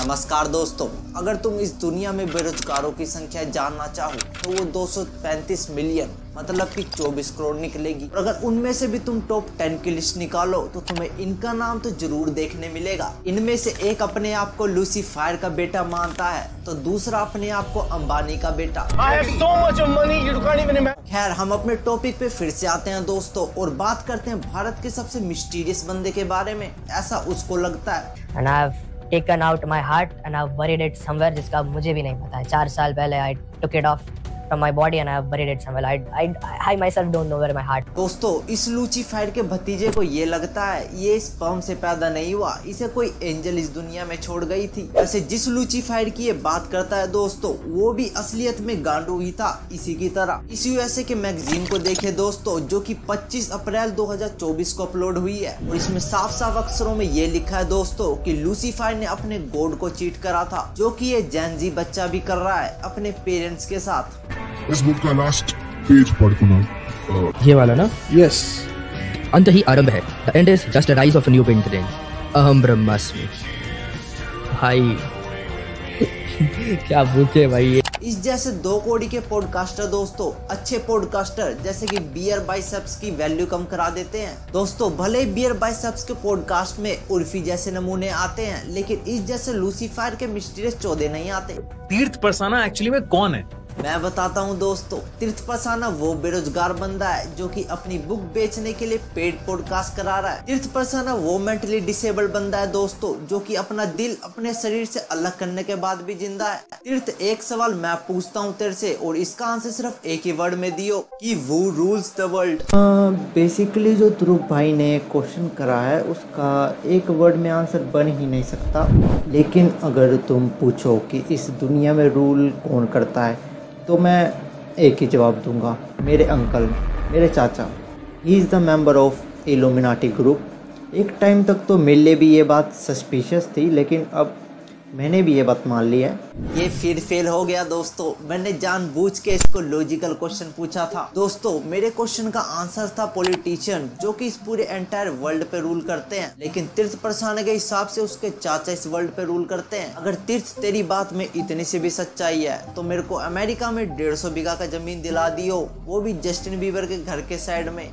नमस्कार दोस्तों, अगर तुम इस दुनिया में बेरोजगारों की संख्या जानना चाहो तो वो 235 मिलियन मतलब कि 24 करोड़ निकलेगी। और अगर उनमें से भी तुम टॉप 10 की लिस्ट निकालो तो तुम्हें इनका नाम तो जरूर देखने मिलेगा। इनमें से एक अपने आप को लूसीफायर का बेटा मानता है तो दूसरा अपने आप को अंबानी का बेटा। खैर, हम अपने टॉपिक पे फिर से आते हैं दोस्तों और बात करते हैं भारत के सबसे मिस्टीरियस बंदे के बारे में, ऐसा उसको लगता है। Taken out my heart and I've buried it somewhere जिसका मुझे भी नहीं पता है। 4 साल पहले I took it off from my body and I've buried it somewhere. I myself don't know where my heart. दोस्तों, इस लूसीफायर के भतीजे को ये लगता है ये स्पर्म से पैदा नहीं हुआ, इसे कोई एंजल इस दुनिया में छोड़ गई थी। वैसे जिस लूसीफायर की ये बात करता है दोस्तों, वो भी असलियत में गांडू ही था इसी की तरह। इस यूएसए के मैगजीन को देखे दोस्तों, जो कि 25 अप्रैल 2024 को अपलोड हुई है और इसमें साफ साफ अक्षरों में ये लिखा है दोस्तों कि लूसीफायर ने अपने गॉड को चीट करा था, जो कि ये जेनजी बच्चा भी कर रहा है अपने पेरेंट्स के साथ। इस बुक का लास्ट पेज पढ़ कुनाल। ये वाला ना? यस। अंत ही आरंभ है। The end is just a rise of a new beginning. अहम ब्रह्मास्मि। भाई क्या बुक है भाई ये। इस जैसे 2 कौड़ी के पॉडकास्टर दोस्तों, अच्छे पॉडकास्टर जैसे कि बियर बाइसेप्स की वैल्यू कम करा देते हैं दोस्तों। भले बियर बाइसेप्स के पॉडकास्ट में उर्फी जैसे नमूने आते हैं, लेकिन इस जैसे लूसीफायर के मिस्टीरियस चौधे नहीं आते। तीर्थ परसाना एक्चुअली में कौन है? मैं बताता हूँ दोस्तों। तीर्थ परसाना वो बेरोजगार बंदा है जो कि अपनी बुक बेचने के लिए पेड पॉडकास्ट करा रहा है। तीर्थ परसाना वो मेंटली डिसेबल्ड बंदा है दोस्तों, जो कि अपना दिल अपने शरीर से अलग करने के बाद भी जिंदा है। तीर्थ, एक सवाल मैं पूछता हूँ तेरे से और इसका आंसर सिर्फ एक ही वर्ड में दियो कि वो रूल्स द वर्ल्ड। बेसिकली जो ध्रुव भाई ने क्वेश्चन करा है उसका एक वर्ड में आंसर बन ही नहीं सकता, लेकिन अगर तुम पूछो कि इस दुनिया में रूल कौन करता है तो मैं एक ही जवाब दूंगा, मेरे अंकल, मेरे चाचा। He is the member of illuminati group. एक टाइम तक तो मेरे लिए भी ये बात सस्पिशियस थी, लेकिन अब मैंने भी ये बात मान ली है। ये फिर फेल हो गया दोस्तों। मैंने जानबूझ के इसको लॉजिकल क्वेश्चन पूछा था दोस्तों। मेरे क्वेश्चन का आंसर था पॉलिटिशियन, जो कि इस पूरे एंटायर वर्ल्ड पे रूल करते हैं, लेकिन तीर्थ परसाने के हिसाब से उसके चाचा इस वर्ल्ड पे रूल करते हैं। अगर तीर्थ तेरी बात में इतनी सी भी सच्चाई है तो मेरे को अमेरिका में 150 बीघा का जमीन दिला दियो, वो भी जस्टिन बीबर के घर के साइड में।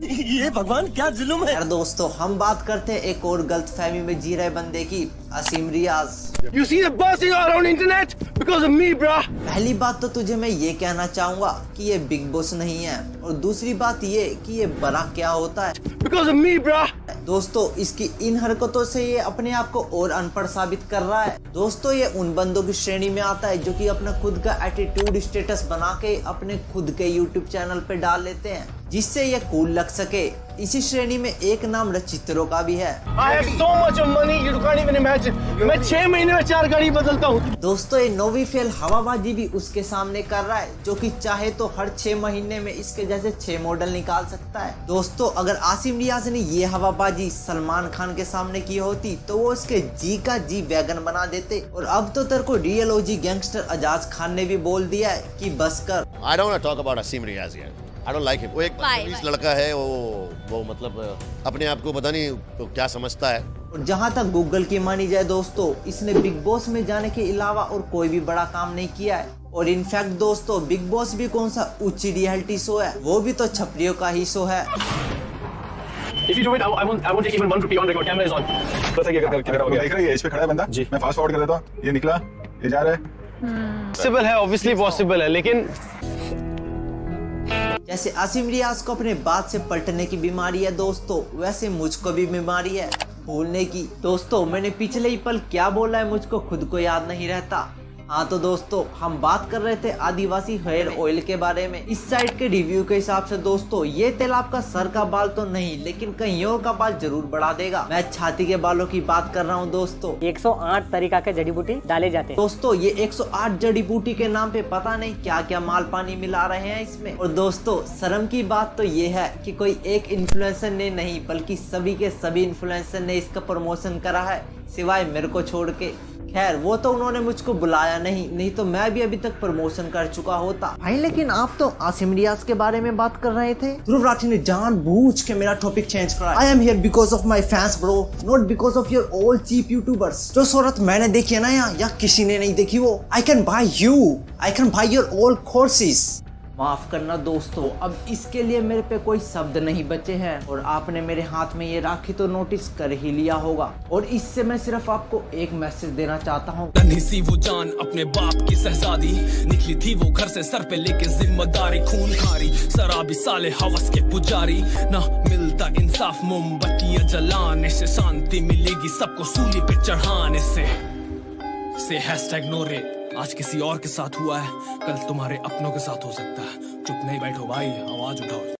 ये भगवान क्या जुल्म है। यार दोस्तों, हम बात करते हैं एक और गलतफहमी में जी रहे बंदे की, असीम रियाज। You see the buzzing around internet because of me, bro. पहली बात तो तुझे मैं ये कहना चाहूंगा कि ये बिग बॉस नहीं है, और दूसरी बात ये कि ये बड़ा क्या होता है। Because of me, bro. दोस्तों, इसकी इन हरकतों से ये अपने आप को और अनपढ़ साबित कर रहा है। दोस्तों, ये उन बंदों की श्रेणी में आता है जो कि अपना खुद का एटीट्यूड स्टेटस बना के अपने खुद के यूट्यूब चैनल पे डाल लेते हैं, जिससे ये कूल लग सके। इसी श्रेणी में एक नाम रचित्रों का भी है। I have so much of money you can't even imagine. मैं 6 महीने में 4 गाड़ी बदलता हूँ। दोस्तों, ये नोवी फेल हवाबाजी भी उसके सामने कर रहा है, जो कि चाहे तो हर 6 महीने में इसके जैसे 6 मॉडल निकाल सकता है। दोस्तों, अगर आसिम रियाज ने ये हवाबाजी सलमान खान के सामने की होती तो वो उसके जी का जी वैगन बना देते। और अब तो तेरे को रियल ओजी गैंगस्टर अजाज खान ने भी बोल दिया है कि बस कर। I don't want to talk about Asim Riaz yet. I don't like him. वो एक बदतमीज लड़का है, वो मतलब अपने आप को पता नहीं तो क्या समझता है। और जहाँ तक गूगल की मानी जाए दोस्तों, इसने बिग बॉस में जाने के अलावा और कोई भी बड़ा काम नहीं किया है। और इनफैक्ट दोस्तों, बिग बॉस भी कौन सा उच्च रियलिटी शो है, वो भी तो छपरियों का ही शो है। If you do it, I won't take even 1 rupee on record. Camera is on. पता क्या किधर हो गया? देख रहे हैं, इस पे खड़ा है बंदा जी। मैं फास्ट फॉरवर्ड कर देता हूँ, ये निकला, ये जा रहा है। पॉसिबल है, ऑब्वियसली पॉसिबल है, लेकिन जैसे आसिम रियाज को अपने बात से पलटने की बीमारी है दोस्तों, वैसे मुझको भी बीमारी है भूलने की। दोस्तों, मैंने पिछले ही पल क्या बोला है मुझको खुद को याद नहीं रहता। हाँ तो दोस्तों, हम बात कर रहे थे आदिवासी हेयर ऑयल के बारे में। इस साइट के रिव्यू के हिसाब से दोस्तों, ये तेल आपका सर का बाल तो नहीं, लेकिन कईयों का बाल जरूर बढ़ा देगा। मैं छाती के बालों की बात कर रहा हूँ दोस्तों। 108 तरीका के जड़ी बूटी डाले जाते हैं दोस्तों। ये 108 जड़ी बूटी के नाम पे पता नहीं क्या क्या माल पानी मिला रहे हैं इसमें। और दोस्तों, शर्म की बात तो ये है कि कोई एक इन्फ्लुएंसर ने नहीं, बल्कि सभी के सभी इन्फ्लुएंसर ने इसका प्रमोशन करा है, सिवाय मेरे को छोड़ के। खैर वो तो उन्होंने मुझको बुलाया नहीं तो मैं भी अभी तक प्रमोशन कर चुका होता भाई। लेकिन आप तो आसिम रियाज के बारे में बात कर रहे थे। ध्रुव राठी ने जानबूझ के मेरा टॉपिक चेंज करा। I am here because of my fans bro, not because of your all cheap YouTubers. जो शोहरत मैंने देखी है ना यहाँ या किसी ने नहीं देखी वो, I can buy you, I can by your all courses. माफ करना दोस्तों, अब इसके लिए मेरे पे कोई शब्द नहीं बचे हैं और आपने मेरे हाथ में ये राखी तो नोटिस कर ही लिया होगा। और इससे मैं सिर्फ आपको एक मैसेज देना चाहता हूँ। सी वो जान अपने बाप की शहजादी, निकली थी वो घर से सर पे लेके जिम्मेदारी, खून खारी शराबी साले हवस के पुजारी। ना मिलता इंसाफ मोमबत्तियां जलाने से, शांति मिलेगी सबको सूली पे चढ़ाने से। #नो रेप आज किसी और के साथ हुआ है, कल तुम्हारे अपनों के साथ हो सकता है। चुप नहीं बैठो भाई, आवाज उठाओ।